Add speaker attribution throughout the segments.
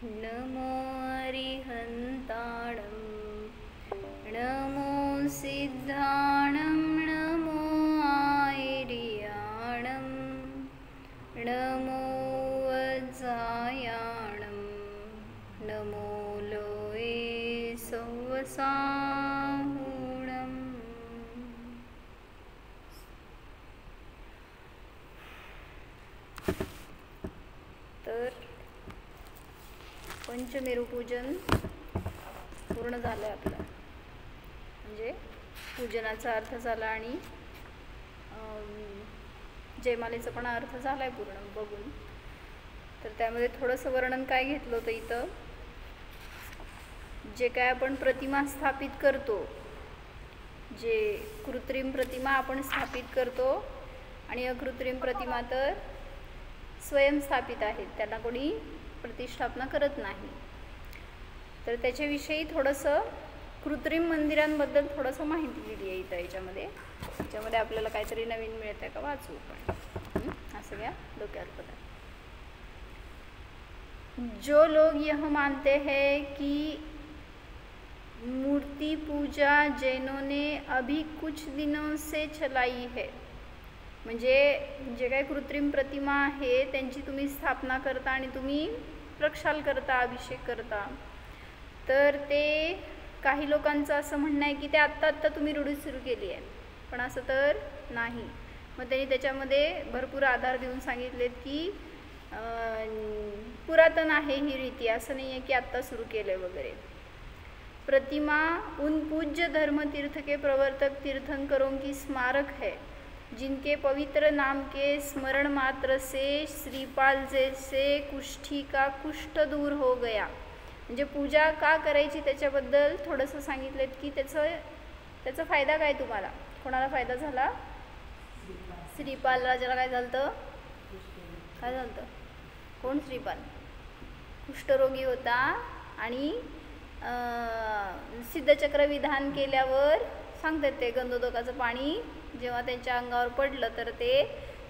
Speaker 1: नमो अरिहन्ताणं नमो सिद्धाणं नमो आयर्याणं नमो वज्रायाणं नमो लोये सौवसाहुणम्। तर पंचमेरू पूजन पूर्ण झालं आहे आपलं, म्हणजे पूजनाचा अर्थ झाला आणि जयमालेचा पण अर्थ झाला आहे पूर्ण बघून. तर त्यामध्ये थोडंसं वर्णन काय घेतलं होतं इथं, जे काय आपण प्रतिमा स्थापित करतो, जे कृत्रिम प्रतिमा आपण स्थापित करतो आणि अकृत्रिम प्रतिमा तर स्वयंस्थापित आहेत, त्यांना कोणी प्रतिष्ठापना करत नाही. तर त्याच्याविषयी थोडंसं कृत्रिम मंदिरांबद्दल थोडंसं माहिती दिली आहे इथं याच्यामध्ये आपल्याला काहीतरी नवीन मिळत आहे का वाचू पण असं घ्या डोक्यावर पडा. जो लोग यह मानते हैं कि मूर्ति पूजा जैनों ने अभी कुछ दिनों से चलाई है, म्हणजे जे काही कृत्रिम प्रतिमा आहे त्यांची तुम्ही स्थापना करता आणि तुम्ही प्रक्षाल करता, अभिषेक करता, तर ते काही लोकांचं असं म्हणणं आहे की ते आत्ता तुम्ही रूढी सुरू केली आहे, पण असं तर नाही. मग त्यांनी त्याच्यामध्ये भरपूर आधार देऊन सांगितलेत की पुरातन आहे ही रीती, असं नाही आहे की आत्ता सुरू केलं आहे वगैरे. प्रतिमा उन पूज्य धर्म तीर्थ के प्रवर्तक तीर्थंकरों की स्मारक है जिनके पवित्र नाम के स्मरण मात्र से श्रीपाल जैसे कुष्ठी का कुष्ठ दूर हो गया. म्हणजे पूजा का करायची त्याच्याबद्दल थोडंसं सांगितलं की त्याचा फायदा काय, तुम्हाला कोणाला फायदा झाला? श्रीपाल राजाला काय झालं? कोण श्रीपाल? कुष्ठरोगी होता आणि सिद्धचक्र विधान केल्यावर सांगतात ते गंधोदकाचं पाणी जेव्हा त्यांच्या अंगावर पडलं तर ते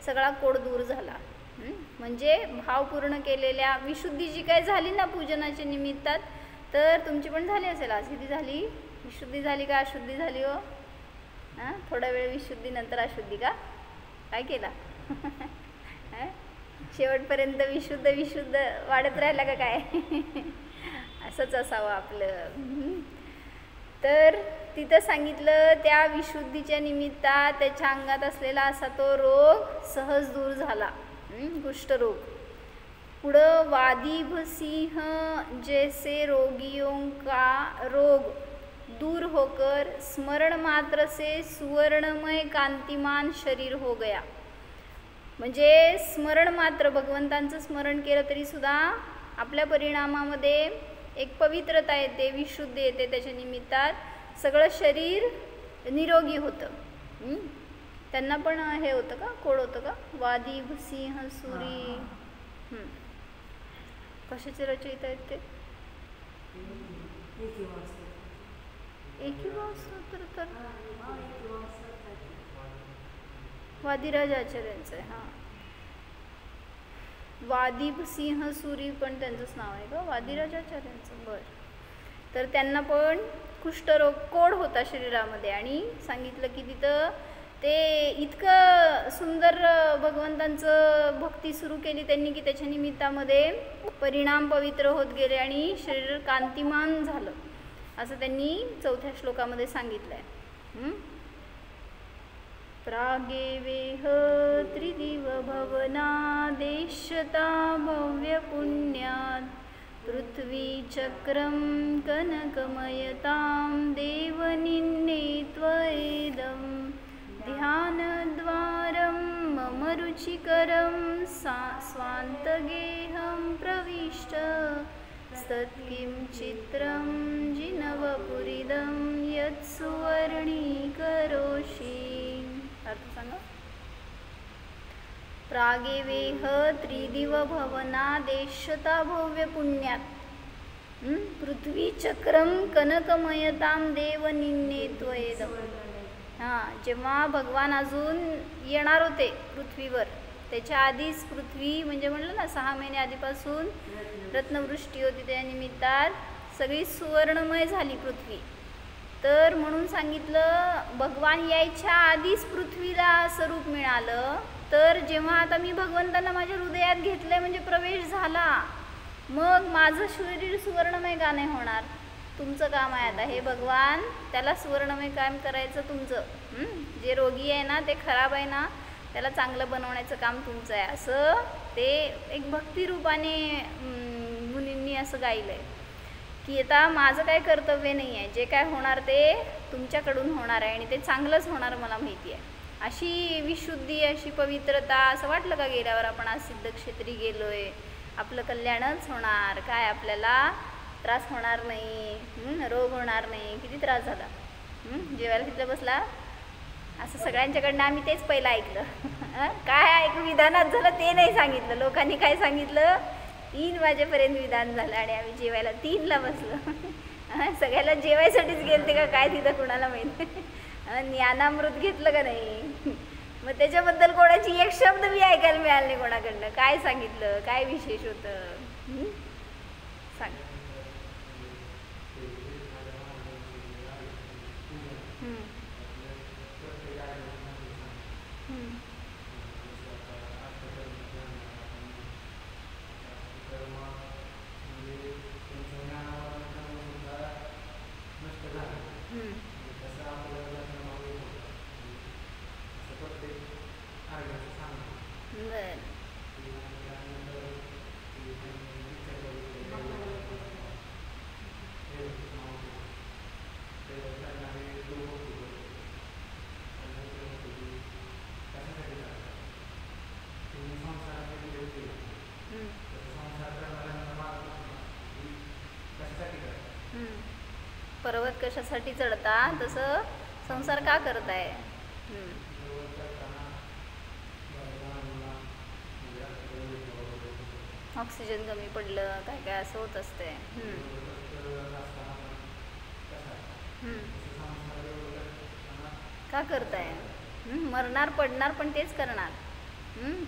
Speaker 1: सगळा कोड दूर झाला. म्हणजे भाव पूर्ण केलेल्या विशुद्धी जी काय झाली ना पूजनाच्या निमित्तात, तर तुमची पण झाली असेल. असिद्धी झाली, विशुद्धी झाली का अशुद्धी झाली हो? थोडा वेळ विशुद्धी नंतर अशुद्धी का? काय केला? शेवटपर्यंत विशुद्ध वाढत राहिला का काय? असंच असावं आपलं. तर तिथं सांगितलं त्या विशुद्धीच्या निमित्तात त्याच्या अंगात असलेला असा तो रोग सहज दूर झाला, कुष्ठरोग. पुढं वादीभसिंह जैसे रोगियों का रोग दूर होकर स्मरण मात्र से सुवर्णमय कांतिमान शरीर हो गया. म्हणजे स्मरण मात्र, भगवंतांचं स्मरण केलं तरी सुद्धा आपल्या परिणामामध्ये एक पवित्रता येते, विशुद्ध येते, त्याच्या निमित्तात सगळं शरीर निरोगी होतं. त्यांना पण हे होतं का, कोड होतं का? वादी सिंह सुरी कशाचे रचयिता आहेत ते? एकी तर वादिराज आचार्यांचं आहे. हां, वादीप सिंह सुरी पण त्यांचंच नाव आहे का, वादिराज आचार्यांचं? बरं. तर त्यांना पण कुष्ठरोग कोड होता शरीरामध्ये आणि सांगितलं की तिथं ते इतकं सुंदर भगवंतांचं भक्ती सुरू केली त्यांनी की त्याच्या निमित्तामध्ये परिणाम पवित्र होत गेले आणि शरीर कांतिमान झालं, असं त्यांनी 4थ्या श्लोकामध्ये सांगितलं आहे. प्रागेवेह त्रिदिव भवनादेशता भव्य पुण्यात पृथ्वी चक्रम कनकमयतां देवनिन्ने त्वयेदं ध्यानद्वारं मम रुचिकरं स्वान्तगेहं प्रविष्ट सत्किं चित्रं जिनवपुरिदं यत्सुवर्णीकरोषि. अर्थ सांगा. प्रागेवेह त्रिदिव भवनादेशता भव्य पुण्यात पृथ्वी चक्रम कनकमयतां देवनिन्ने त्वयेदं. हां, जेव्हा भगवान अजून येणार होते पृथ्वीवर त्याच्या आधीच पृथ्वी म्हणजे म्हणलं ना 6 महिने आधीपासून रत्नवृष्टी होती, त्या निमित्तात सगळी सुवर्णमय झाली पृथ्वी. तर म्हणून सांगितलं भगवान यायच्या आधीच पृथ्वीला स्वरूप मिळालं. तर जेव्हा आता मी भगवंतांना माझ्या हृदयात घेतलंय म्हणजे प्रवेश झाला, मग माझं शरीर सुवर्णमय का नाही होणार? तुमचं काम आहे आता हे भगवान त्याला सुवर्णमय काम करायचं तुमचं. जे रोगी आहे ना, ते खराब आहे ना, त्याला चांगलं बनवण्याचं काम तुमचं आहे. असं ते एक भक्तिरूपाने मुनींनी असं गायलं आहे की आता माझं काय कर्तव्य नाही आहे, जे काय होणार ते तुमच्याकडून होणार आहे आणि ते चांगलंच होणार मला माहिती आहे. अशी विशुद्धी, अशी पवित्रता. असं वाटलं का गेल्यावर आपण आज सिद्धक्षेत्री गेलो आहे, आपलं कल्याणच होणार, काय आपल्याला त्रास होणार नाही, रोग होणार नाही. किती त्रास झाला जेवायला तिथं बसला. असं सगळ्यांच्याकडनं आम्ही तेच पहिलं ऐकलं. काय ऐकू विधानात झालं ते नाही सांगितलं. लोकांनी काय सांगितलं, 3 वाजेपर्यंत विधान झालं आणि आम्ही जेवायला 3ला बसलो. सगळ्याला जेवायसाठीच गेलते का काय तिथं कुणाला माहीत. ज्ञानामृत घेतलं का नाही, मग त्याच्याबद्दल कोणाची एक शब्द मी ऐकायला मिळाला नाही कोणाकडनं. काय सांगितलं, काय विशेष होतं सांग. पर्वत कशासाठी चढता, तसं संसार का करताय? ऑक्सिजन कमी पडलं, काय काय असं होत असते. का करताय? मरणार पडणार पण तेच करणार.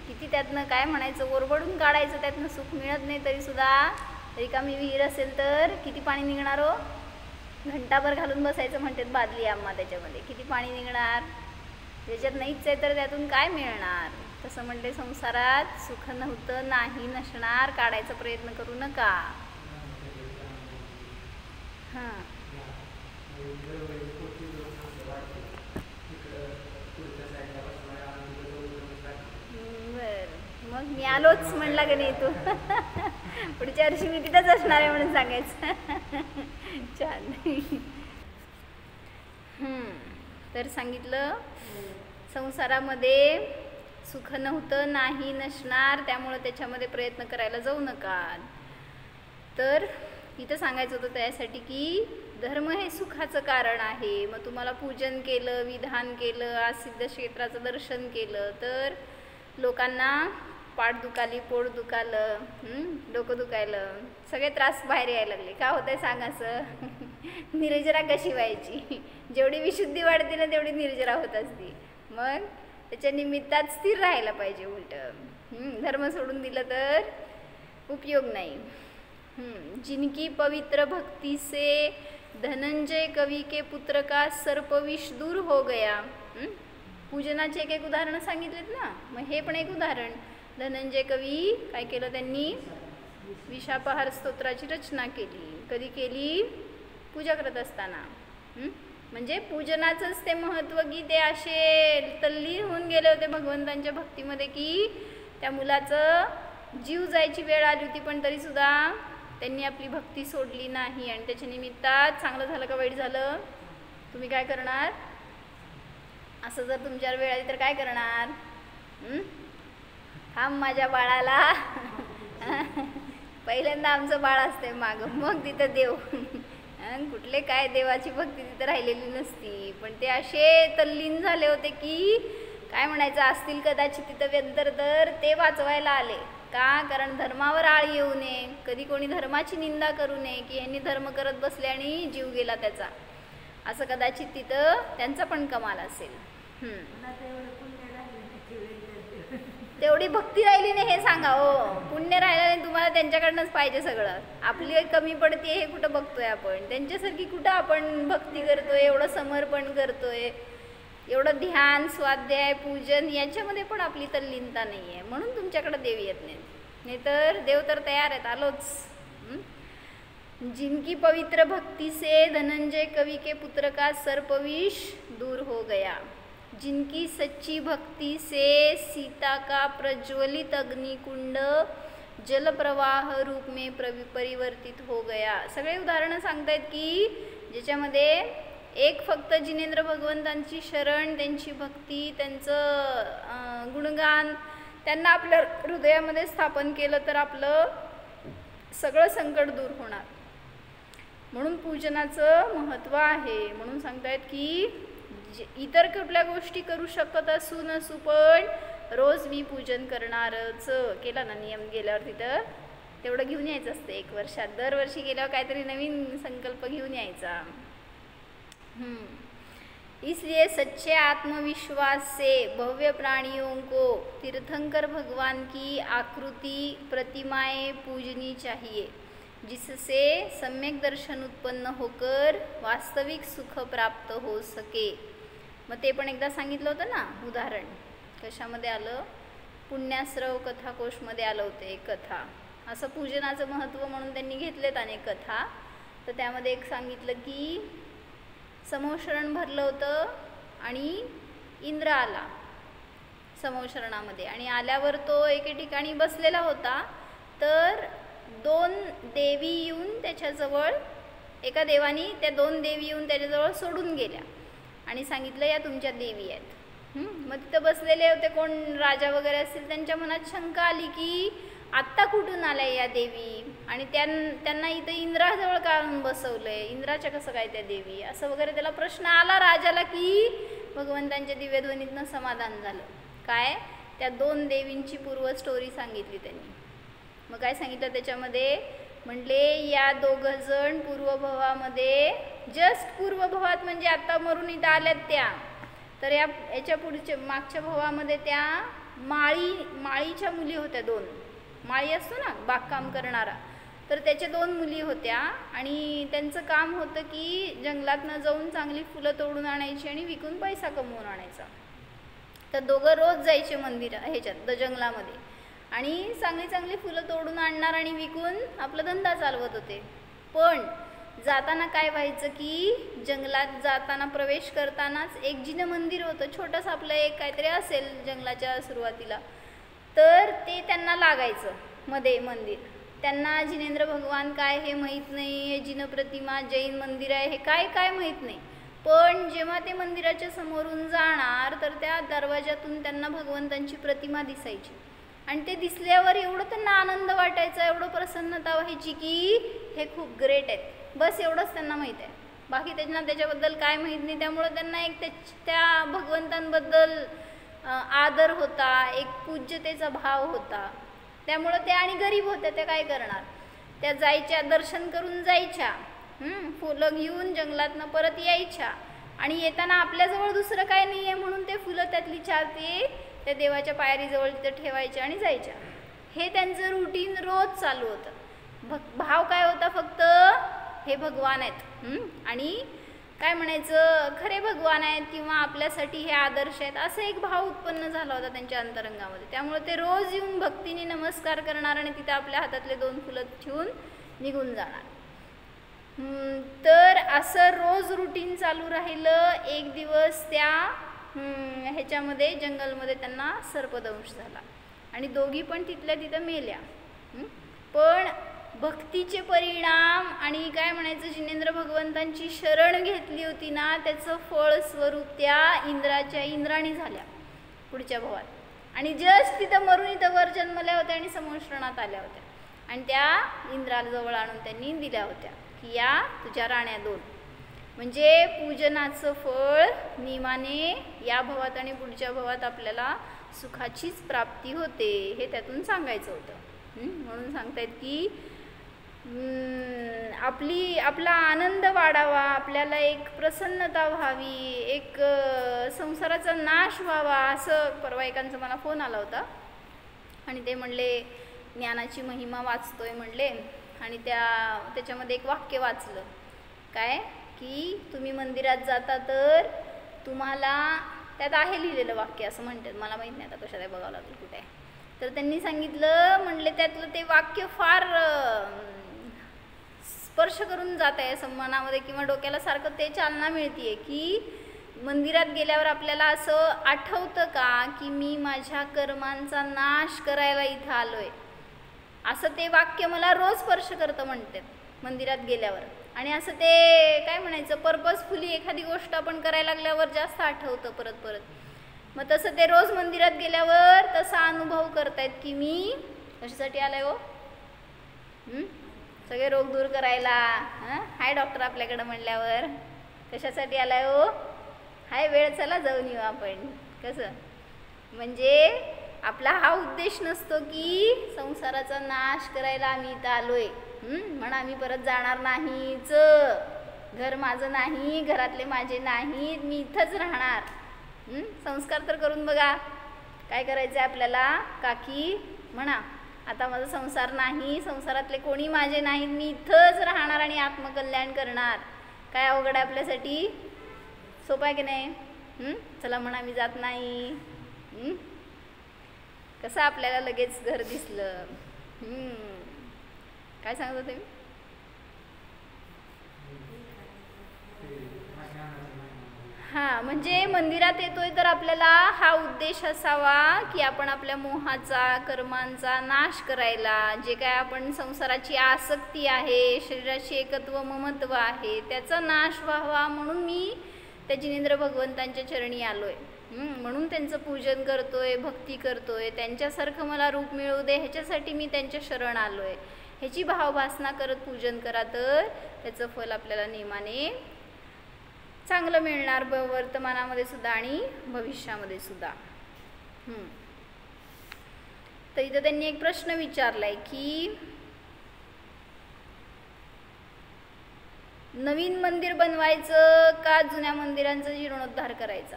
Speaker 1: किती त्यातनं काय म्हणायचं, ओरबडून काढायचं, त्यातनं सुख मिळत नाही तरी सुद्धा. रिकामी विहीर असेल तर किती पाणी निघणार हो? घंटाभर घालून बसायचं म्हणतात बादली आम्हा, त्याच्यामध्ये किती पाणी निघणार? त्याच्यात नाहीच आहे तर त्यातून काय मिळणार? तसं म्हणते संसारात सुख नव्हतं, नाही नसणार, काढायचा प्रयत्न करू नका. हां बरं, मग मी आलोच म्हणला का नाही तू? पुढच्या वर्षी मी तिथंच असणार आहे म्हणून सांगायचं. छान. तर सांगितलं संसारामध्ये सुख नव्हतं, नाही नसणार, त्यामुळे त्याच्यामध्ये प्रयत्न करायला जाऊ नका. तर इथं सांगायचं होतं त्यासाठी की धर्म हे सुखाचं कारण आहे. मग तुम्हाला पूजन केलं, विधान केलं, आज सिद्धक्षेत्राचं दर्शन केलं तर लोकांना पाठ दुखाली, पोट दुखालं, डोकं दुखायलं, सगळे त्रास बाहेर यायला लागले. का होतंय सांग असं? निर्जरा कशी व्हायची? जेवढी विशुद्धी वाढते ना तेवढी निर्जरा होत असती. मग त्याच्या निमित्तात स्थिर राहायला पाहिजे. उलट धर्म सोडून दिलं तर उपयोग नाही. जिनकी पवित्र भक्ती से धनंजय कवी के पुत्र का सर्पविष दूर हो गया. पूजनाचे एक उदाहरण सांगितलेत ना, मग हे पण एक उदाहरण. धनंजय कवी काय केलं, त्यांनी विषापहार स्तोत्राची रचना केली. कधी केली? पूजा करत असताना. म्हणजे पूजनाचंच ते महत्त्व की ते असे तल्लीन होऊन गेले होते भगवंतांच्या भक्तीमध्ये की त्या मुलाचं जीव जायची वेळ आली होती, पण तरीसुद्धा त्यांनी आपली भक्ती सोडली नाही. आणि त्याच्या निमित्तात चांगलं झालं का वाईट झालं? तुम्ही काय करणार? असं जर तुमच्यावर वेळ आली तर काय करणार? थांब माझ्या बाळाला. पहिल्यांदा आमचं बाळ असते मागं, मग तिथं देव. कुठले काय देवाची भक्ती तिथं राहिलेली नसती. पण ते असे तल्लीन झाले होते की काय म्हणायचं, असतील कदाचित तिथं व्यंतर तर ते वाचवायला आले. का? कारण धर्मावर आळ येऊ नये, कधी कोणी धर्माची निंदा करू नये की यांनी धर्म करत बसले आणि जीव गेला त्याचा, असं कदाचित तिथं त्यांचा पण कमाल असेल. तेवढी भक्ती राहिली नाही हे सांगा हो, पुण्य राहिलं नाही तुम्हाला त्यांच्याकडनंच पाहिजे सगळं. आपली कमी पडते हे कुठं बघतोय आपण, त्यांच्यासारखी कुठं आपण भक्ती करतोय, एवढं समर्पण करतोय, एवढं ध्यान स्वाध्याय पूजन याच्यामध्ये पण आपली तल्लीनता नाही आहे, म्हणून तुमच्याकडे देव येत नाही तर देव तर तयार आहेत, आलोच. जिनकी पवित्र भक्ति से धनंजय कवि के पुत्र का सर्पविष दूर हो गया, जिनकी सच्ची भक्ति से सीता का प्रज्वलित अग्निकुंड जल प्रवाह रूप में परिवर्तित हो गया. सगळे उदाहरणं सांगतायत की ज्याच्यामध्ये एक फक्त जिनेंद्र भगवंतांची शरण, त्यांची भक्ती, त्यांचं गुणगान त्यांना आपल्या हृदयामध्ये स्थापन केलं तर आपलं सगळं संकट दूर होणार. म्हणून पूजनाचं महत्त्व आहे. म्हणून सांगतायत की इतर कुठल्या गोष्टी करू शकत असू नसू पण रोज मी पूजन करणारच. केला ना नियम, गेल्यावर तिथं तेवढं घेऊन यायचं असतं 1 वर्षात, दरवर्षी गेल्यावर काहीतरी नवीन संकल्प घेऊन यायचा. इसलिए सच्चे आत्मविश्वास से भव्य प्राणियों को तीर्थंकर भगवान की आकृति प्रतिमाएं पूजनी चाहिए, जिससे सम्यक दर्शन उत्पन्न होकर वास्तविक सुख प्राप्त हो सके. मग ते पण एकदा सांगितलं होतं ना उदाहरण, कशामध्ये आलं, पुण्याश्रव कथाकोशमध्ये आलं होतं एक कथा. असं पूजनाचं महत्त्व म्हणून त्यांनी घेतलेत अनेक कथा. तर त्यामध्ये एक सांगितलं की समोशरण भरलं होतं आणि इंद्र आला समोशरणामध्ये, आणि आल्यावर तो एके ठिकाणी बसलेला होता. तर 2 देवी येऊन त्याच्याजवळ, एका देवानी त्या 2 देवी येऊन त्याच्याजवळ सोडून गेल्या आणि सांगितलं या तुमच्या देवी आहेत. मग तिथं बसलेले होते कोण राजा वगैरे असतील, त्यांच्या मनात शंका आली की आत्ता कुठून आल्या या देवी, आणि त्यांना इथं इंद्राजवळ का आणून बसवलंय, इंद्राच्या कसं काय त्या देवी, असं वगैरे त्याला प्रश्न आला राजाला. की भगवंतांच्या दिव्यध्वनीतनं समाधान झालं. काय, त्या 2 देवींची पूर्व स्टोरी सांगितली त्यांनी. मग काय सांगितलं त्याच्यामध्ये, म्हणले या 2 जण पूर्वभवामध्ये, जस्ट पूर्वभवात म्हणजे आता मरून इथं आल्यात त्या, तर याच्या पुढच्या मागच्या भवामध्ये त्या माळीच्या मुली होत्या 2. माळी असतो ना बागकाम करणारा, तर त्याच्या 2 मुली होत्या आणि त्यांचं काम होतं की जंगलातनं जाऊन चांगली फुलं तोडून आणायची आणि विकून पैसा कमवून आणायचा. तर दोघं रोज जायचे मंदिर ह्याच्यात जंगलामध्ये आणि चांगली चांगली फुलं तोडून आणणार आणि विकून आपला धंदा चालवत होते. पण जाताना काय व्हायचं की जंगलात जाताना प्रवेश करतानाच एक जिनं मंदिर होतं छोटंसं, आपलं एक काहीतरी असेल जंगलाच्या सुरुवातीला, तर ते त्यांना लागायचं मध्ये मंदिर. त्यांना जिनेंद्र भगवान काय हे माहीत नाही, हे जिन प्रतिमा जैन मंदिर आहे हे काय माहीत नाही. पण जेव्हा ते मंदिराच्या समोरून जाणार तर त्या दरवाजातून त्यांना भगवंतांची प्रतिमा दिसायची आणि ते दिसल्यावर एवढं त्यांना आनंद वाटायचा, एवढं प्रसन्नता व्हायची की हे खूप ग्रेट आहेत. बस एवढंच त्यांना माहीत आहे, बाकी त्यांना त्याच्याबद्दल काय माहीत नाही. त्यामुळं त्यांना एक त्या भगवंतांबद्दल आदर होता, एक पूज्यतेचा भाव होता. त्यामुळं त्या आणि गरीब होत्या, त्या काय करणार, त्या जायच्या, दर्शन करून जायच्या, फुलं घेऊन जंगलातनं परत यायच्या आणि येताना आपल्याजवळ दुसरं काय नाही आहे म्हणून ते फुलं त्यातली 4 ते त्या देवाच्या पायरीजवळ तिथं ठेवायच्या आणि जायच्या. हे त्यांचं रुटीन रोज चालू होतं. भाव काय होता, फक्त हे भगवान आहेत आणि काय म्हणायचं, खरे भगवान आहेत किंवा आपल्यासाठी हे आदर्श आहेत, असं एक भाव उत्पन्न झाला होता त्यांच्या अंतरंगामध्ये. त्यामुळे ते रोज येऊन भक्तीने नमस्कार करणार आणि तिथं आपल्या हातातले 2 फुलं ठेवून निघून जाणार. तर असं रोज रुटीन चालू राहिलं. एक दिवस त्या ह्याच्यामध्ये जंगलमध्ये त्यांना सर्पदंश झाला आणि दोघी पण तिथल्या तिथं मेल्या. पण भक्तीचे परिणाम आणि काय म्हणायचं, जिनेंद्र भगवंतांची शरण घेतली होती ना, त्याचं फळ स्वरूप त्या इंद्राणी झाल्या पुढच्या भवात आणि जस्ट तिथं मरून इथं वर जन्मल्या होत्या आणि समोश्रणात आल्या होत्या आणि त्या इंद्राजवळ आणून त्यांनी दिल्या होत्या की या तुझ्या राण्या 2. म्हणजे पूजनाचं फळ नियमाने या भवात आणि पुढच्या भवात आपल्याला सुखाचीच प्राप्ती होते, हे त्यातून सांगायचं होतं. म्हणून सांगतायत की आपला आनंद वाढावा, आपल्याला एक प्रसन्नता व्हावी, एक संसाराचा नाश व्हावा. असं परवा एकांचा मला फोन आला होता आणि ते म्हणले ज्ञानाची महिमा वाचतोय म्हणले, आणि त्याच्यामध्ये एक वाक्य वाचलं काय की तुम्ही मंदिरात जाता तर तुम्हाला, त्यात आहे लिहिलेलं वाक्य असं म्हणतात, मला माहीत नाही आता कशात आहे, बघावं लागेल कुठे आहे. तर त्यांनी सांगितलं म्हणले त्यातलं ते वाक्य फार स्पर्श करून जात आहे असं मनामध्ये किंवा डोक्याला सारखं ते चालना मिळते की मंदिरात गेल्यावर आपल्याला असं आठवतं का की मी माझ्या कर्मांचा नाश करायला इथं आलोय, असं ते वाक्य मला रोज स्पर्श करतं म्हणतात मंदिरात गेल्यावर. आणि असं ते काय म्हणायचं पर्पजफुली एखादी गोष्ट आपण करायला लागल्यावर जास्त आठवतं परत परत. मग तसं ते रोज मंदिरात गेल्यावर तसा अनुभव करतायत की मी कशासाठी आलाय हो, सगळे रोग दूर करायला. हाय डॉक्टर आपल्याकडं म्हणल्यावर कशासाठी आलाय हो, हाय वेळ चला जाऊन येऊ आपण. कसं म्हणजे आपला हा उद्देश नसतो की संसाराचा नाश करायला आम्ही इथं आलोय, म्हणून आम्ही परत जाणार नाहीच, घर माझं नाही, घरातले माझे नाहीत, मी इथंच राहणार. संस्कार तर करून बघा, काय करायचं आहे आपल्याला, काकी म्हणा आता माझा संसार नाही, संसारातले कोणी माझे नाहीत, मी इथंच राहणार आणि आत्मकल्याण करणार. काय अवघड आहे आपल्यासाठी, सोपं आहे की नाही. चला म्हणा मी जात नाही, कसं आपल्याला लगेच घर दिसलं. काय सांगत होते मी, हां म्हणजे मंदिरात येतोय तर आपल्याला हा उद्देश असावा की आपण आपल्या मोहाचा कर्मांचा नाश करायला, जे काय आपण संसाराची आसक्ती आहे, शरीराची एकत्व ममत्व आहे, त्याचा नाश व्हावा म्हणून मी त्या जिनेंद्र भगवंतांच्या चरणी आलोय, म्हणून त्यांचं पूजन करतोय, भक्ती करतोय, त्यांच्यासारखं मला रूप मिळू दे ह्याच्यासाठी मी त्यांच्या शरण आलोय, ह्याची भावभासना करत पूजन करा तर त्याचं फल आपल्याला नेमाने चांगलं मिळणार, वर्तमानामध्ये सुद्धा आणि भविष्यामध्ये सुद्धा. तर इथं त्यांनी एक प्रश्न विचारलाय की नवीन मंदिर बनवायचं का जुन्या मंदिरांचा जीर्णोद्धार करायचा.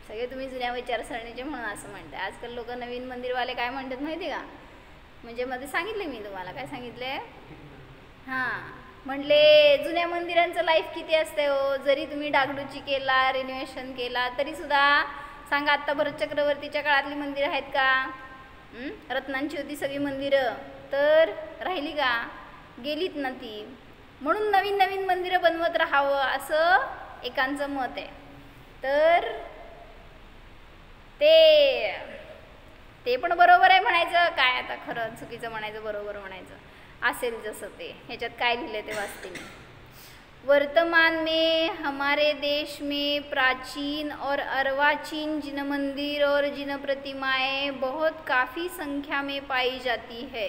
Speaker 1: सगळे तुम्ही जुन्या विचारसरणीचे म्हणून असं म्हणताय. आजकाल लोक नवीन मंदिरवाले काय म्हणतात माहिती का, म्हणजे मध्ये सांगितले मी तुम्हाला, काय सांगितले, हां म्हणले जुन्या मंदिरांचं लाईफ किती असते हो, जरी तुम्ही डागडुजी केला, रिनोव्हेशन केला तरी सुद्धा सांगा आत्ता भरत चक्रवर्तीच्या काळातली मंदिरं आहेत का, रत्नांची होती सगळी मंदिरं, तर राहिली का, गेलीत ना ती. म्हणून नवीन नवीन मंदिरं बनवत राहावं असं एकांचं मत आहे. तर ते पण बरोबर आहे म्हणायचं, काय आता खरं चुकीचं म्हणायचं, बरोबर म्हणायचं, असेल जसं ते ह्याच्यात काय लिहिलं ते वाचते मी. वर्तमान में हमारे देश में प्राचीन और अर्वाचीन जिन मंदिर और जिन प्रतिमाएं बहुत काफ़ी संख्या में पाई जाती है.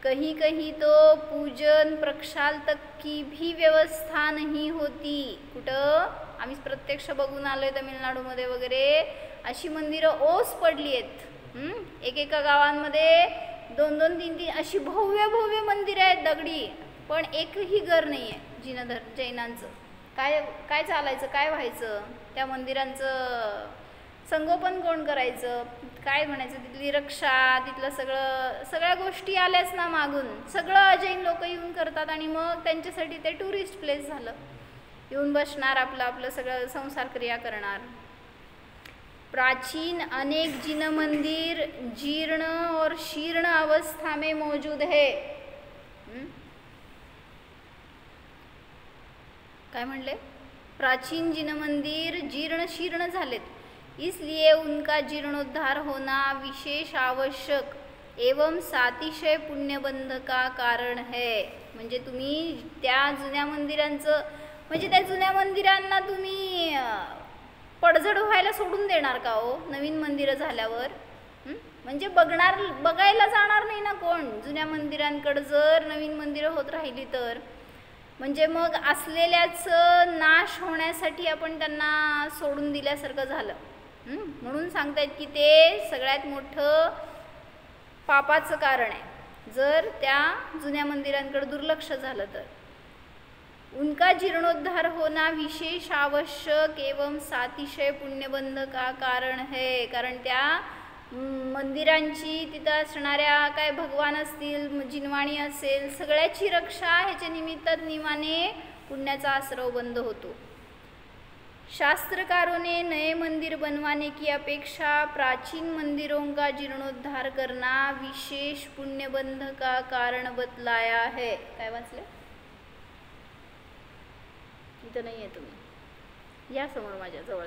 Speaker 1: कहीं कहीं तो पूजन प्रक्षाल तक की भी व्यवस्था नहीं होती. कुठं आम्ही प्रत्यक्ष बघून आलोय तमिळनाडूमध्ये वगैरे अशी मंदिरं ओस पडली आहेत. एकेका गावांमध्ये 2-2, 3-3 अशी भव्य भव्य मंदिरं आहेत दगडी, पण एकही घर नाही आहे जैनांचं. काय चालायचं, काय व्हायचं, त्या मंदिरांचं संगोपन कोण करायचं, काय म्हणायचं, तिथली रक्षा, तिथलं सगळ्या गोष्टी आल्याच ना मागून, सगळं जैन लोक येऊन करतात आणि मग त्यांच्यासाठी ते टुरिस्ट प्लेस झालं, येऊन बसणार, आपलं सगळं संसार क्रिया करणार. प्राचीन अनेक जिन मंदिर जीर्ण और शीर्ण अवस्था में मौजूद है. काय म्हणले, प्राचीन जिन मंदिर जीर्ण शीर्ण झालेत, इसलिए उनका जीर्णोद्धार होना विशेष आवश्यक एवं सातिशय पुण्यबंध का कारण है. म्हणजे तुम्ही त्या जुन्या मंदिरांचं, म्हणजे त्या जुन्या मंदिरांना तुम्ही पडझड व्हायला सोडून देणार का हो नवीन मंदिरं झाल्यावर. म्हणजे बघायला जाणार नाही ना कोण जुन्या मंदिरांकडे जर नवीन मंदिरं होत राहिली तर. म्हणजे मग असलेल्याच नाश होण्यासाठी आपण त्यांना सोडून दिल्यासारखं झालं. म्हणून सांगतायत की ते सगळ्यात मोठं पापाचं कारण आहे जर त्या जुन्या मंदिरांकडे दुर्लक्ष झालं तर. उनका जीर्णोद्धार होना विशेष आवश्यक एवं सातिशय पुण्यबंध का कारण है. कारण त्या मंदिरांची तिथं असणाऱ्या काय भगवान असतील, जिनवाणी असेल, सगळ्याची रक्षा ह्याच्या निमित्तात नियमाने पुण्याचा आश्रव बंद होतो. शास्त्रकारों ने नए मंदिर बनवाने की अपेक्षा प्राचीन मंदिरों का जीर्णोद्धार करना विशेष पुण्यबंध का कारण बतलाया है. काय वाचले? इथं नाही आहे, तुम्ही या समोर माझ्या जवळ.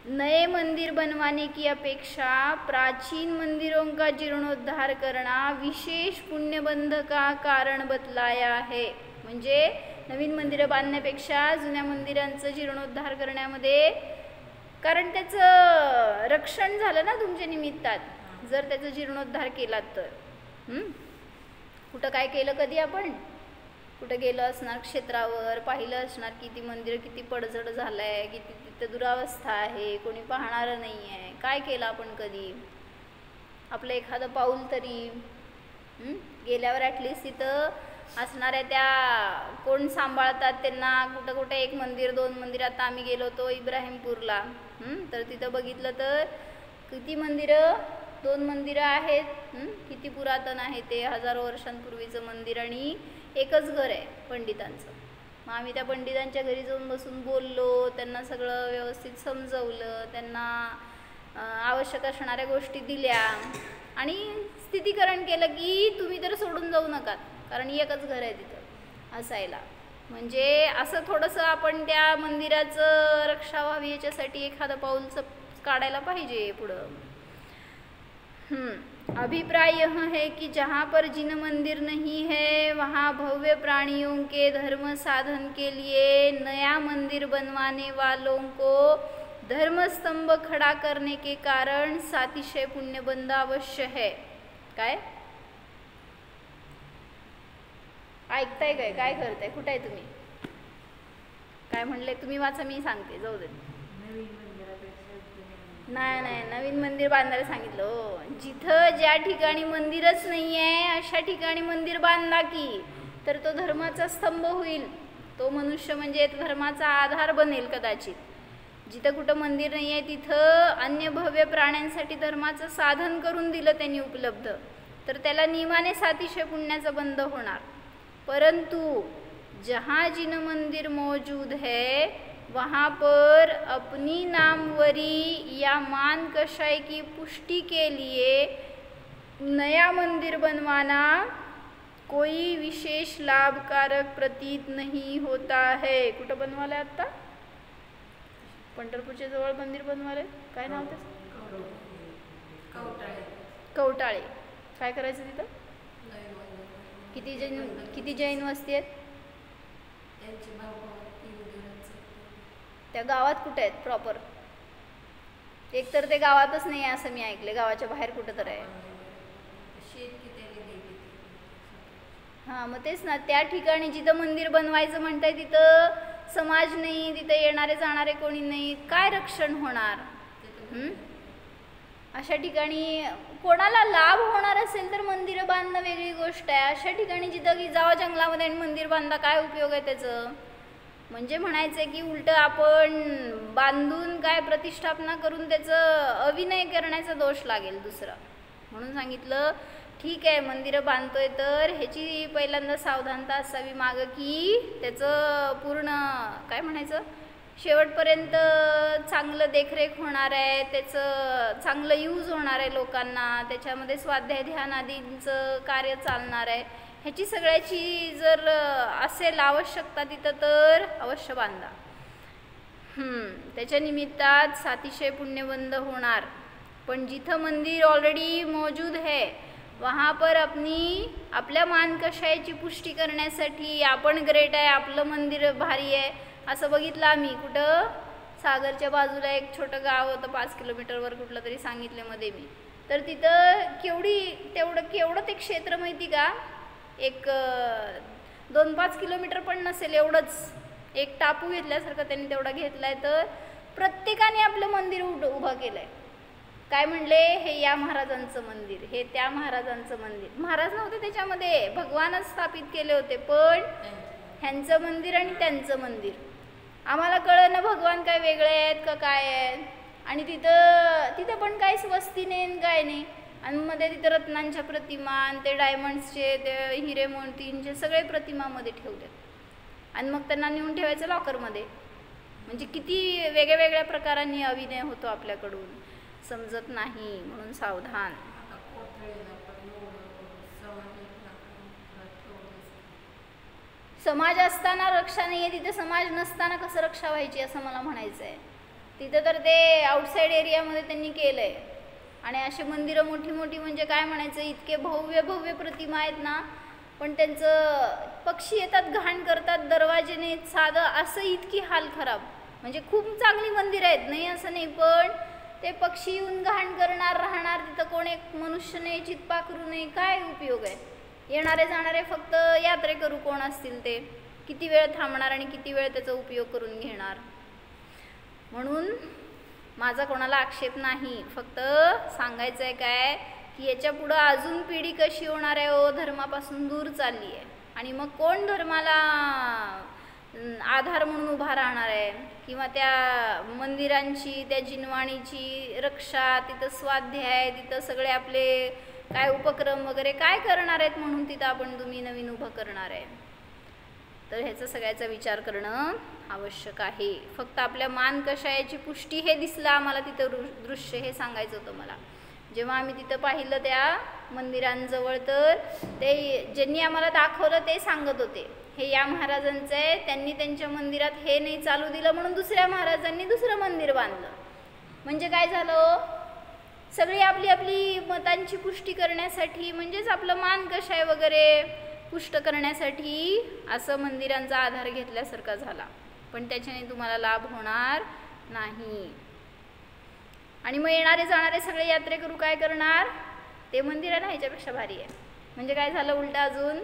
Speaker 1: नए मंदिर बनवाने की अपेक्षा प्राचीन मंदिरों का जीर्णोद्धार करना विशेष पुण्यबंध का कारण बतलाया है. म्हणजे नवीन मंदिरं बांधण्यापेक्षा जुन्या मंदिरांचं जीर्णोद्धार करण्यामध्ये, कारण त्याचं रक्षण झालं ना तुमच्या निमित्तात जर त्याचं जीर्णोद्धार केला तर. कुठं काय केलं, कधी आपण कुठं गेलो असणार क्षेत्रावर, पाहिलं असणार की ती मंदिर किती पडझड झालं आहे, किती तिथं दुरावस्था आहे, कोणी पाहणारं नाही आहे. काय केलं आपण कधी? आपलं एखादं पाऊल तरी गेल्यावर ॲटलिस्ट तिथं असणाऱ्या त्या कोण सांभाळतात त्यांना, कुठं कुठे एक मंदिर, 2 मंदिर. आता आम्ही गेलो होतो इब्राहिमपूरला, तर तिथं बघितलं तर किती मंदिरं, 2 मंदिरं आहेत. किती पुरातन आहे ते, हजारो वर्षांपूर्वीचं मंदिर आणि एकच घर आहे पंडितांचं. मग आम्ही त्या पंडितांच्या घरी जाऊन बसून बोललो, त्यांना सगळं व्यवस्थित समजवलं, त्यांना आवश्यक असणाऱ्या गोष्टी दिल्या आणि स्थितीकरण केलं की तुम्ही तर सोडून जाऊ नका, कारण एकच घर आहे तिथं असायला. म्हणजे असं थोडंसं आपण त्या मंदिराचं रक्षा व्हावी याच्यासाठी एखादं पाऊल काढायला पाहिजे पुढं. अभिप्राय यह है कि जहाँ पर जिन मंदिर नहीं है वहाँ भव्य प्राणियों के धर्म साधन के लिए नया मंदिर बनवाने वालों को धर्मस्तंभ खड़ा करने के कारण सातिशय पुण्यबंध अवश्य है. काय ऐकताय काय? काय करताय? कुठं आहे तुम्ही? काय म्हणले तुम्ही? वाचा, मी सांगते, जाऊ दे. नाही, नवीन मंदिर बांधायला सांगितलं. हो, जिथं ज्या ठिकाणी मंदिरच नाही आहे अशा ठिकाणी मंदिर बांधला की तर तो धर्माचा स्तंभ होईल. तो मनुष्य म्हणजे धर्माचा आधार बनेल कदाचित. जिथं कुठं मंदिर नाही आहे तिथं अन्य भव्य प्राण्यांसाठी धर्माचं साधन करून दिलं त्यांनी उपलब्ध, तर त्याला नियमाने सातिशय पुण्याचा बंध होणार. परंतु जहाँ जिन मंदिर मौजूद है वहाँ पर अपनी नामवरी या मान कषाय की पुष्टि के लिए नया मंदिर बनवाना कोई विशेष लाभकारक प्रतीत नहीं होता है. कुठं बनवायला आता? पंढरपूरच्या जवळ मंदिर बनवायला. काय नाव त्याचं? कवटाळे. काय करायचं तिथं? किती जैन वस्ती आहेत? त्या गावात कुठे आहेत प्रॉपर? एक तर ते गावातच नाही आहे असं मी ऐकले, गावाच्या बाहेर कुठं तर आहे. हां, मग तेच ना, त्या ठिकाणी जिथं मंदिर बनवायचं म्हणताय तिथं समाज नाही, तिथं येणारे जाणारे कोणी नाही, काय रक्षण होणार? अशा ठिकाणी कोणाला लाभ होणार असेल तर मंदिरं बांधणं वेगळी गोष्ट आहे. अशा ठिकाणी जिथं की जावा जंगलामध्ये आणि मंदिर बांधा, काय उपयोग आहे त्याचं? म्हणजे म्हणायचं आहे की उलट आपण बांधून काय प्रतिष्ठापना करून त्याचं अविनय करण्याचा दोष लागेल दुसरा. म्हणून सांगितलं ठीक आहे मंदिरं बांधतोय तर ह्याची पहिल्यांदा सावधानता असावी मागं की त्याचं पूर्ण काय म्हणायचं शेवटपर्यंत चांगलं देखरेख होणार आहे, त्याचं चांगलं यूज होणार आहे लोकांना, त्याच्यामध्ये स्वाध्याय ध्यान आदींचं कार्य चालणार आहे, ह्याची सगळ्याची जर असेल आवश्यकता तिथं तर अवश्य बांधा. त्याच्या निमित्तात सातिशय पुण्यबंध होणार. पण जिथं मंदिर ऑलरेडी मौजूद है वहाँ पर आपल्या मानकशायाची पुष्टी करण्यासाठी आपण ग्रेट आहे, आपलं मंदिर भारी आहे असं बघितलं आम्ही. कुठं? सागरच्या बाजूला एक छोटं गाव होतं 5 किलोमीटरवर कुठलं तरी सांगितले मध्ये मी. तर तिथं केवढं ते क्षेत्र माहिती का? एक 2-5 किलोमीटर पण नसेल एवढंच. एक टापू घेतल्यासारखं त्यांनी तेवढा घेतलाय. तर प्रत्येकाने आपलं मंदिर उभं केलंय. काय म्हणले? हे या महाराजांचं मंदिर, हे त्या महाराजांचं मंदिर. महाराज नव्हते त्याच्यामध्ये, भगवानच स्थापित केले होते. पण ह्यांचं मंदिर आणि त्यांचं मंदिर. आम्हाला कळलं ना भगवान काय वेगळे आहेत का काय आहेत. आणि तिथं पण काहीच वस्ती नाही काय नाही. आणि मध्ये तिथं रत्नांच्या प्रतिमा आणि ते डायमंड्सचे ते हिरे मोतींचे सगळे प्रतिमामध्ये ठेवले. आणि मग त्यांना नेऊन ठेवायचं लॉकरमध्ये. म्हणजे किती वेगळ्या वेगळ्या प्रकारांनी अभिनय होतो आपल्याकडून, समजत नाही. म्हणून सावधान. समाज असताना रक्षा नाही आहे, तिथे समाज नसताना कसं रक्षा व्हायची असं मला म्हणायचं आहे. तिथं तर ते आउटसाईड एरियामध्ये त्यांनी केलं आहे. आणि अशी मंदिरं मोठी मोठी म्हणजे काय म्हणायचं, इतके भव्य भव्य प्रतिमा आहेत ना. पण त्यांचं पक्षी येतात घाण करतात, दरवाजे नाहीत साधं, असं इतकी हाल खराब. म्हणजे खूप चांगली मंदिरं आहेत नाही असं नाही, पण ते पक्षी येऊन घाण करणार, राहणार तिथं, कोण एक मनुष्य नाही, चित्पाकरू नाही, काय उपयोग आहे. येणारे जाणारे फक्त यात्रेकरू कोण असतील ते किती वेळ थांबणार आणि किती वेळ त्याचा उपयोग करून घेणार. म्हणून माझा कोणाला आक्षेप नाही, फक्त सांगायचं आहे काय की याच्या पुढं अजून पिढी कशी होणार आहे हो, धर्मापासून दूर चालली आहे. आणि मग कोण धर्माला आधार म्हणून उभा राहणार आहे, किंवा त्या मंदिरांची त्या जिनवाणीची रक्षा, तिथं स्वाध्याय, तिथं सगळे आपले काय उपक्रम वगैरे काय करणार आहेत म्हणून तिथं आपण तुम्ही नवीन उभं करणार आहे. तर ह्याचा सगळ्याचा विचार करणं आवश्यक आहे. फक्त आपल्या मान कशा याची पुष्टी हे दिसलं आम्हाला तिथं दृश्य, हे सांगायचं होतं मला. जेव्हा आम्ही तिथं पाहिलं त्या मंदिरांजवळ, तर ते ज्यांनी आम्हाला दाखवलं ते सांगत होते हे या महाराजांचं आहे, त्यांनी त्यांच्या मंदिरात हे नाही चालू दिलं म्हणून दुसऱ्या महाराजांनी दुसरं मंदिर बांधलं. म्हणजे काय झालं, सगळी आपली आपली मतांची पुष्टी करण्यासाठी, म्हणजेच आपलं मान कशा आहे वगैरे पुष्ट करण्यासाठी असं मंदिरांचा आधार घेतल्यासारखा झाला. पण त्याच्याने तुम्हाला लाभ होणार नाही. आणि मग येणारे जाणारे सगळे यात्रेकरू काय करणार, ते मंदिर आहे ना ह्याच्यापेक्षा भारी आहे. म्हणजे काय झालं उलट अजून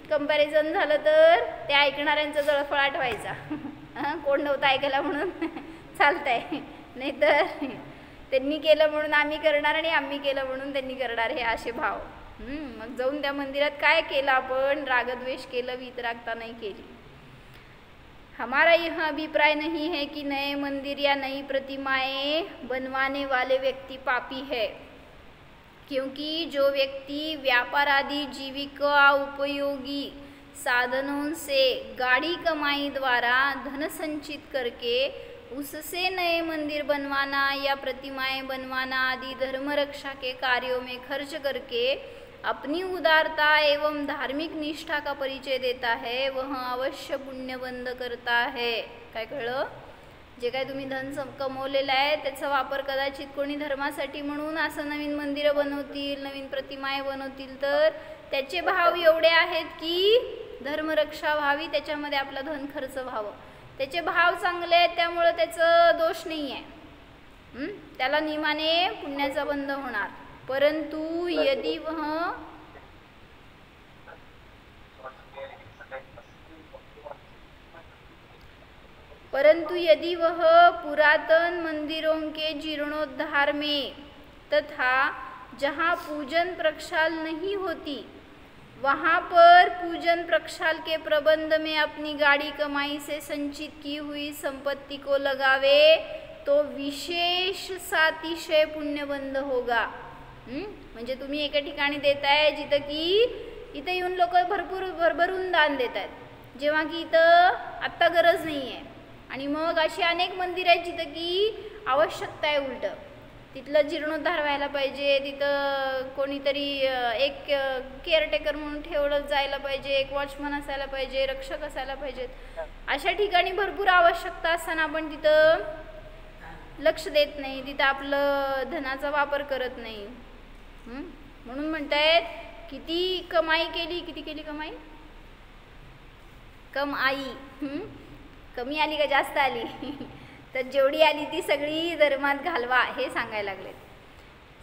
Speaker 1: कंपॅरिझन झालं, तर ते ऐकणाऱ्यांचा जळफळाट व्हायचा. कोण नव्हतं ऐकायला म्हणून चालतंय, नाही तर त्यांनी केलं म्हणून आम्ही करणार आणि आम्ही केलं म्हणून त्यांनी करणार, हे असे भाव. मग जाऊन त्या मंदिरात काय केलं आपण, रागद्वेष केलं, वीतरागता नाही केली. हमारा यह अभिप्राय नहीं है कि नए मंदिर या नई प्रतिमाएं बनवाने वाले व्यक्ति पापी है, क्योंकि जो व्यक्ति व्यापार आदि जीविका उपयोगी साधनों से गाढ़ी कमाई द्वारा धन संचित करके उससे नए मंदिर बनवाना या प्रतिमाएं बनवाना आदि धर्म रक्षा के कार्यों में खर्च करके अपनी उदारता एवं धार्मिक निष्ठा का परिचय देता है, वह अवश्य पुण्यबंध करता है. काय कळलं, जे काय तुम्ही धन कमवलेलं आहे त्याचा वापर कदाचित कोणी धर्मासाठी म्हणून असं नवीन मंदिरं बनवतील, नवीन प्रतिमाएं बनवतील, तर त्याचे भाव एवढे आहेत की धर्मरक्षा व्हावी, त्याच्यामध्ये आपला धन खर्च व्हावं. त्याचे भाव चांगले आहेत त्यामुळं त्याचं दोष नाही आहे, त्याला नियमाने पुण्याचा बंध होणार. परंतु यदि वह पुरातन मंदिरों के जीर्णोद्धार में तथा जहाँ पूजन प्रक्षाल नहीं होती वहाँ पर पूजन प्रक्षाल के प्रबंध में अपनी गाड़ी कमाई से संचित की हुई संपत्ति को लगावे तो विशेष सातिशय पुण्यबंध होगा. म्हणजे तुम्ही एका ठिकाणी देताय जिथं की इथं येऊन लोक भरभरून दान देत आहेत, जेव्हा की इथं आत्ता गरज नाही आहे. आणि मग अशी अनेक मंदिर आहेत जिथं की आवश्यकता आहे, उलट तिथलं जीर्णोद्धार व्हायला पाहिजे, तिथं कोणीतरी एक केअरटेकर म्हणून ठेवलं जायला पाहिजे, एक वॉचमन असायला पाहिजे, रक्षक असायला पाहिजेत. अशा ठिकाणी भरपूर आवश्यकता असताना आपण तिथं लक्ष देत नाही, तिथं आपलं धनाचा वापर करत नाही. म्हणून म्हणतायत किती कमाई केली, किती केली कमाई, कमी आली का जास्त आली, तर जेवढी आली ती सगळी धर्मात घालवा हे सांगायला लागलेत.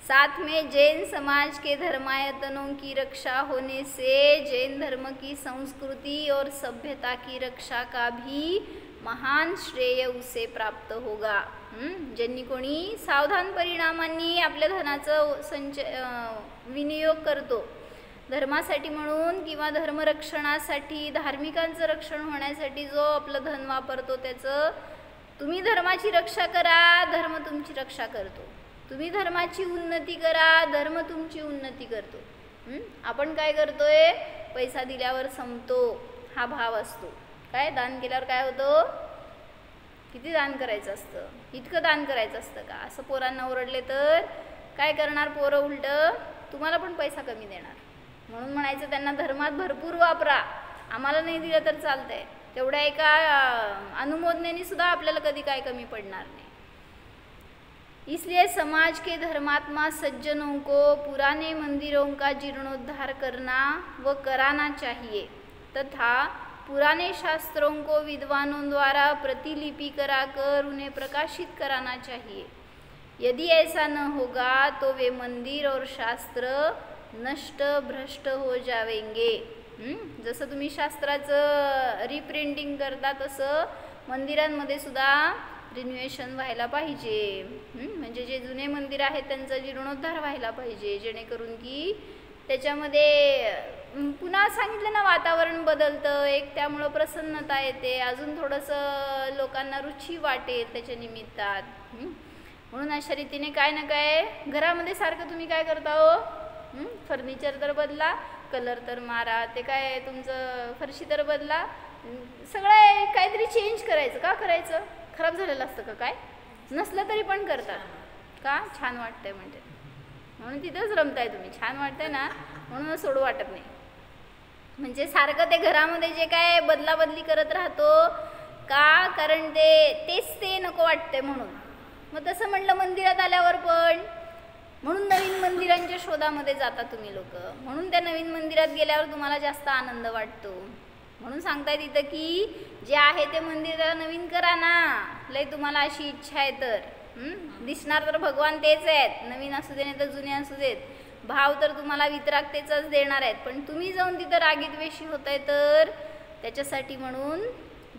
Speaker 1: साथ में जैन समाज के धर्मायतनों की रक्षा होने से जैन धर्म की संस्कृति और सभ्यता की रक्षा का भी महान श्रेय उसे प्राप्त होगा. ज्यांनी कोणी सावधान परिणामांनी आपल्या धनाचं विनियोग करतो, धर्मासाठी म्हणून किंवा धर्मरक्षणासाठी, धार्मिकांचं रक्षण होण्यासाठी जो आपलं धन वापरतो त्याचं तुम्ही धर्माची रक्षा करा, धर्म तुमची रक्षा करतो. तुम्ही धर्माची उन्नती करा, धर्म तुमची उन्नती करतो. आपण काय करतोय, पैसा दिल्यावर संपतो हा भाव असतो. काय दान केल्यावर काय होतं, किती दान करायचं असतं, इतकं दान करायचं असतं का, असं पोरांना ओरडले तर काय करणार पोरं, उलट तुम्हाला पण पैसा कमी देणार. म्हणून म्हणायचं त्यांना धर्मात भरपूर वापरा, आम्हाला नाही दिलं तर चालतंय. तेवढ्या एका अनुमोदनेने सुद्धा आपल्याला कधी काय कमी पडणार नाही. इसलिए समाज के धर्मात्मा सज्जनों को पुराने मंदिरों का जीर्णोद्धार करना व कराना चाहिए तथा पुराने शास्त्रों को विद्वानों द्वारा प्रतिलिपि कराकर उन्हें प्रकाशित कराना चाहिए. यदि ऐसा न होगा तो वे मंदिर और शास्त्र नष्ट भ्रष्ट हो जावेंगे. जसं तुम्ही शास्त्राचं रिप्रिंटिंग करता तसं मंदिरांमध्ये सुद्धा रिन्युएशन व्हायला पाहिजे. म्हणजे जे जुने मंदिर आहेत त्यांचा जीर्णोद्धार व्हायला पाहिजे, जेणेकरून की त्याच्यामध्ये पुन्हा सांगितलं ना वातावरण बदलतं, एक त्यामुळं प्रसन्नता येते, अजून थोडंसं लोकांना रुची वाटेल त्याच्या निमित्तात. म्हणून अशा रीतीने काय ना काय घरामध्ये सारखं तुम्ही काय करता हो, फर्निचर तर बदला, कलर तर मारा, ते काय तुमचं फरशी तर बदला, सगळं काहीतरी चेंज करायचं. का करायचं, खराब झालेलं असतं का, काय नसलं तरी पण करतात का, छान वाटतंय म्हणजे, म्हणून तिथंच रमताय तुम्ही, छान वाटतंय ना म्हणून सोडू वाटत नाही. म्हणजे सारखं ते घरामध्ये जे काय बदलाबदली करत राहतो का, कारण तेच ते नको वाटतंय म्हणून. मग तसं म्हटलं मंदिरात आल्यावर पण, म्हणून नवीन मंदिरांच्या शोधामध्ये जाता तुम्ही लोक, म्हणून त्या नवीन मंदिरात गेल्यावर तुम्हाला जास्त आनंद वाटतो. म्हणून सांगताय तिथं की जे आहे ते मंदिर नवीन करा ना, लय तुम्हाला अशी इच्छा आहे तर. दिसणार तर भगवान तेच आहेत, नवीन असू दे नाही तर जुने असू देत, भाव तर तुम्हाला वितरागतेचाच देणार आहेत. पण तुम्ही जाऊन तिथं रागीत वेशी होताय तर त्याच्यासाठी म्हणून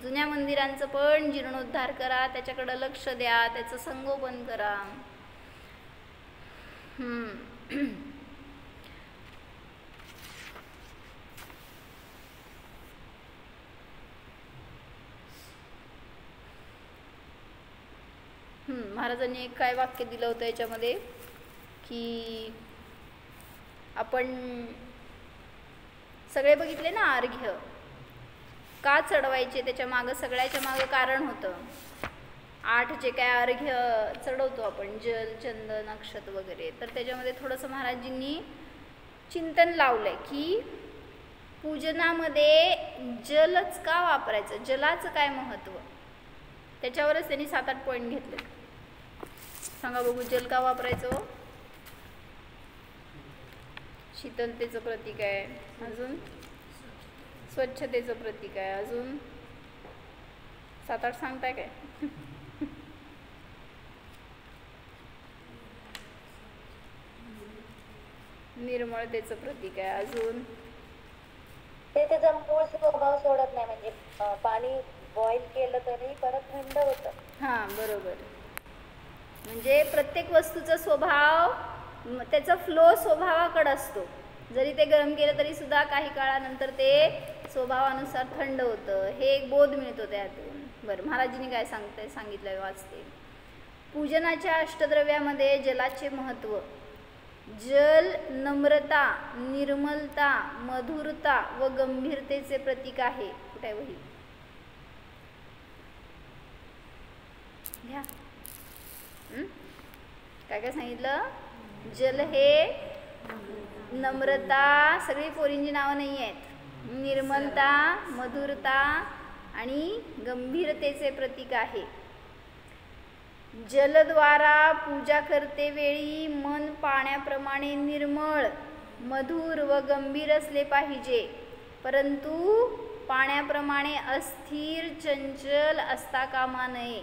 Speaker 1: जुन्या मंदिरांचं पण जीर्णोद्धार करा, त्याच्याकडं लक्ष द्या, त्याचं संगोपन करा. महाराजांनी एक काय वाक्य दिलं होतं याच्यामध्ये की आपण सगळे बघितले ना अर्घ्य का चढवायचे, त्याच्या मागं सगळ्याच्या मागं कारण होतं. 8 जे काय अर्घ्य चढवतो आपण, जल चंदन अक्षत वगैरे, तर त्याच्यामध्ये थोडंसं महाराजींनी चिंतन लावलंय की पूजनामध्ये जलच का वापरायचं, जलाचं काय महत्त्व, त्याच्यावरच त्यांनी 7-8 पॉईंट घेतले. सांगा बघू, जल का वापरायचं, शीतलतेचं प्रतीक आहे, अजून स्वच्छतेचं प्रतीक आहे, अजून 7-8 सांगताय काय. निर्मळतेचं प्रतीक आहे, अजून
Speaker 2: ते त्याचा मूळ स्वभाव सोडत नाही, म्हणजे पाणी बॉईल केलं तरी परत थंड होतं.
Speaker 1: हां बरोबर, म्हणजे प्रत्येक वस्तूचा स्वभाव त्याचा फ्लो स्वभावाकडे असतो. जरी ते गरम केलं तरी सुद्धा काही काळानंतर ते स्वभावानुसार थंड होतं, हे एक बोध मिळतो त्यातून. बरं, महाराजींनी काय सांगितलं वाचते. पूजनाच्या अष्टद्रव्यामध्ये जलाचे महत्त्व. जल नम्रता, निर्मलता, मधुरता व गंभीरतेचे प्रतीक आहे. कुठे आहे वही, घ्या. काय काय सांगितलं, जल हे नम्रता, सगळी पोरींची नावं नाही आहेत, निर्मलता, मधुरता आणि गंभीरतेचे प्रतीक आहे. जलद्वारा पूजा करते वेळी मन पाण्याप्रमाणे निर्मळ, मधुर व गंभीर असले पाहिजे, परंतु पाण्याप्रमाणे अस्थिर चंचल असता कामा नये.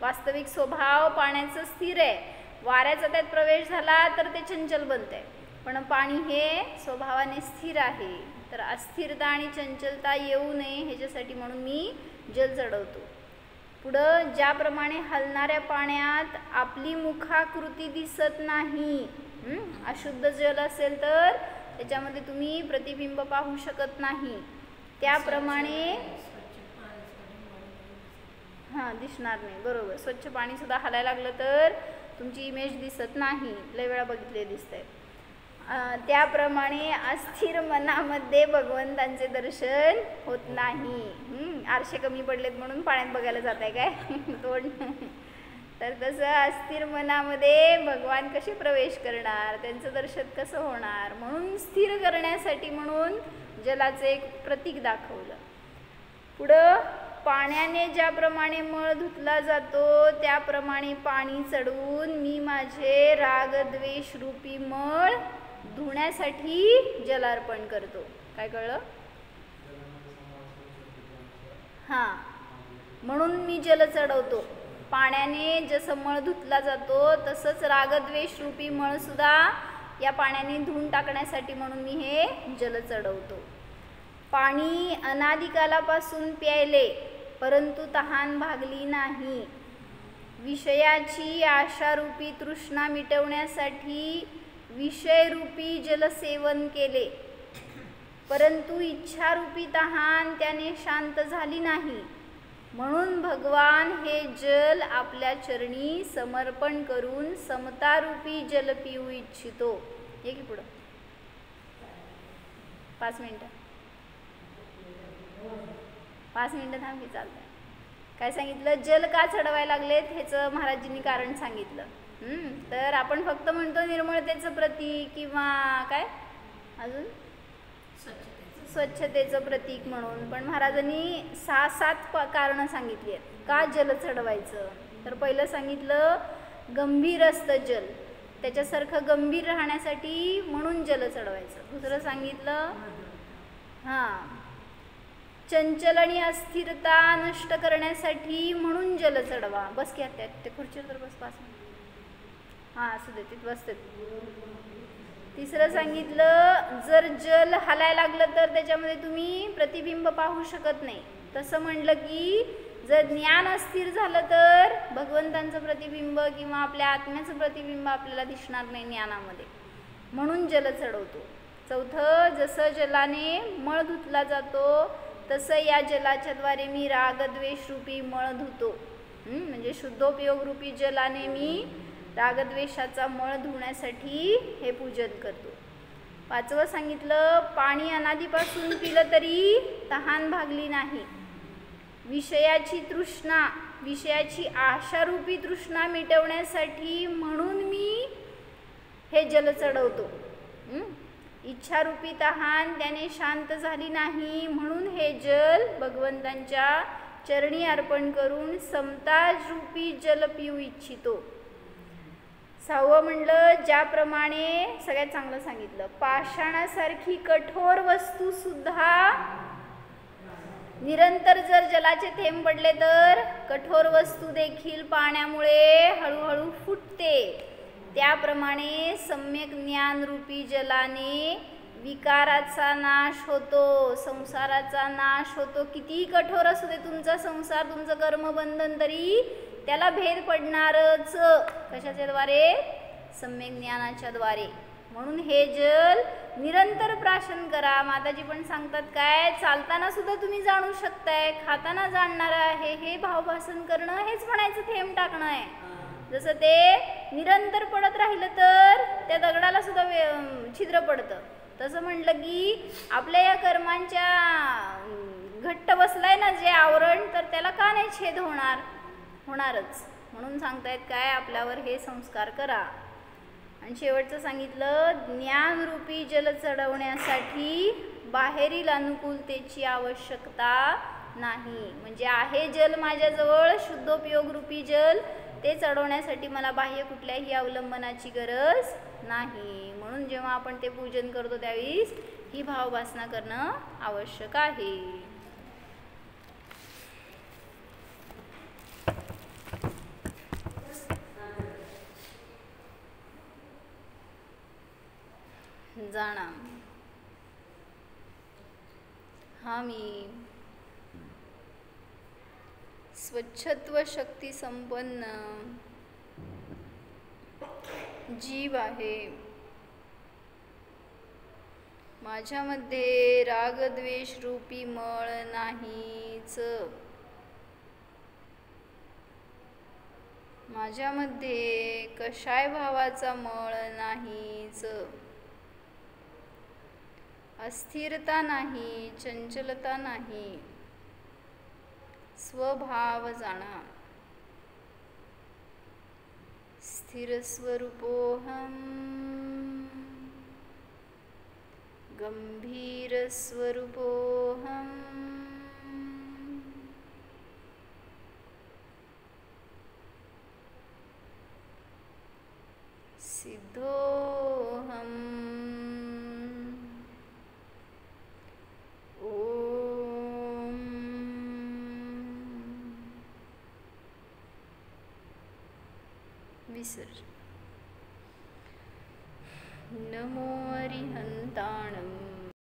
Speaker 1: वास्तविक स्वभाव पाण्याचं स्थिर आहे, वाऱ्याचा त्यात प्रवेश झाला तर ते चंचल बनते, पण पाणी हे स्वभावाने स्थिर आहे. तर अस्थिरता आणि चंचलता येऊ नये ह्याच्यासाठी म्हणून मी जल चढवतो. पुढं, ज्याप्रमाणे हलणाऱ्या पाण्यात आपली मुखाकृती दिसत नाही, अशुद्ध जल असेल तर त्याच्यामध्ये तुम्ही प्रतिबिंब पाहू शकत नाही, त्याप्रमाणे हां दिसणार नाही, बरोबर. स्वच्छ पाणीसुद्धा हलायला लागलं तर तुमची इमेज दिसत नाही, लय वेळा बघितले दिसतंय. त्याप्रमाणे अस्थिर मनामध्ये भगवंतांचे दर्शन होत नाही. आरशे कमी पडलेत म्हणून पाण्यात बघायला जात आहे काय तोंड. तर तसं अस्थिर मनामध्ये भगवान कसे प्रवेश करणार, त्यांचं दर्शन कसं होणार, म्हणून स्थिर करण्यासाठी म्हणून जलाचं एक प्रतीक दाखवलं. पुढं पाण्याने ज्याप्रमाणे मळ धुतला जातो त्याप्रमाणे पाणी चढवून मी माझे रागद्वेष रूपी मळ धुण्यासाठी जलार्पण करतो. काय कळलं? हां, म्हणून मी जल चढवतो. पाण्याने जसं मळ धुतला जातो तसंच रागद्वेष रूपी मळसुद्धा या पाण्याने धुवून टाकण्यासाठी म्हणून मी हे जल चढवतो. पाणी अनादिकालापासून प्यायले परंतु तहान भागली नाही. विषयाची आशारूपी तृष्णा मिटवण्यासाठी विषयरूपी जलसेवन केले परंतु इच्छारूपी तहान त्याने शांत झाली नाही. म्हणून भगवान हे जल आपल्या चरणी समर्पण करून समतारूपी जल पिऊ इच्छितो. ये की पुढं 5 मिनिटं 5 मिनिटं थांब की चालतंय. काय सांगितलं? जल का चढवायला लागलेत ह्याचं महाराजींनी कारण सांगितलं. तर आपण फक्त म्हणतो निर्मळतेचं प्रतीक किंवा काय अजून स्वच्छतेचं प्रतीक म्हणून, पण महाराजांनी 6-7 कारणं सांगितली आहेत का जल चढवायचं. तर पहिलं सांगितलं गंभीर असतं जल, त्याच्यासारखं गंभीर राहण्यासाठी म्हणून जल चढवायचं. दुसरं सांगितलं हां चंचल आणि अस्थिरता नष्ट करण्यासाठी म्हणून जल चढवा. बस घ्या त्या खुर्चीवर तर बस 5 मिनिट. हां असू दे तिथं बसते. तिसरं सांगितलं जर जल हलायला लागलं तर त्याच्यामध्ये तुम्ही प्रतिबिंब पाहू शकत नाही. तसं म्हणलं की जर ज्ञान अस्थिर झालं तर भगवंतांचं प्रतिबिंब किंवा आपल्या आत्म्याचं प्रतिबिंब आपल्याला दिसणार नाही ज्ञानामध्ये, म्हणून जल चढवतो. चौथं जसं जलाने मळ धुतला जातो तसं या जलाच्याद्वारे मी रागद्वेष रूपी मळ धुतो. म्हणजे शुद्धोपयोग रूपी जलाने मी रागद्वेषाचा मळ धुण्यासाठी हे पूजन करतो. 5वं सांगितलं पाणी अनादीपासून पिलं तरी तहान भागली नाही. विषयाची तृष्णा, विषयाची आशारूपी तृष्णा मिटवण्यासाठी म्हणून मी हे जल चढवतो. इच्छारूपी तहान त्याने शांत झाली नाही म्हणून हे जल भगवंतांच्या चरणी अर्पण करून समतारूपी जल पिऊ इच्छितो. 6वं म्हणलं ज्याप्रमाणे सगळ्यात चांगलं सांगितलं पाषाणासारखी कठोर वस्तू सुद्धा निरंतर जर जलाचे थेंब पडले तर कठोर वस्तू देखील पाण्यामुळे हळूहळू फुटते. त्याप्रमाणे सम्यक ज्ञान रूपी जलाने विकाराचा नाश होतो, संसाराचा नाश होतो. कितीही कठोर असू दे तुमचा संसार, तुमचं कर्मबंधन, तरी त्याला भेद पडणारच. कशाच्या द्वारे? सम्यक ज्ञानाच्या द्वारे. म्हणून हे जल निरंतर प्राशन करा. माताजी पण सांगतात काय चालताना सुद्धा तुम्ही जाणू शकताय, खाताना जाणणार आहे. हे भावभासन करणं हेच म्हणायचं थेंब टाकणं आहे. जसं ते निरंतर पडत राहिलं तर त्या दगडाला सुद्धा छिद्र पडतं. तसं म्हटलं की आपल्या या कर्मांच्या घट्ट बसलाय ना जे आवरण, तर त्याला का नाही छेद होणार? होणारच. म्हणून सांगतायत काय आपल्यावर हे संस्कार करा. आणि शेवटचं सांगितलं ज्ञानरूपी जल चढवण्यासाठी बाहेरील अनुकूलतेची आवश्यकता नाही. म्हणजे आहे जल माझ्याजवळ शुद्धोपयोग रूपी जल, ते चढवण्यासाठी मला बाह्य कुठल्याही अवलंबनाची गरज नाही. म्हणून जेव्हा आपण ते पूजन करतो त्यावेळेस ही भावभासना करणं आवश्यक आहे. जाणा हा मी स्वच्छत्व शक्ती संपन्न जीव आहे. माझ्यामध्ये रागद्वेष रूपी मळ नाहीच. माझ्यामध्ये कशाय भावाचा मळ नाहीच. अस्थिरता नाही, चंचलता नाही, स्वभाव जाणा. स्थिरस्वरूपोऽहम् गंभीरस्वरूपोऽहम् सिद्धोऽहम्. ॐ विसर्जन. नमो अरिहन्ताणम्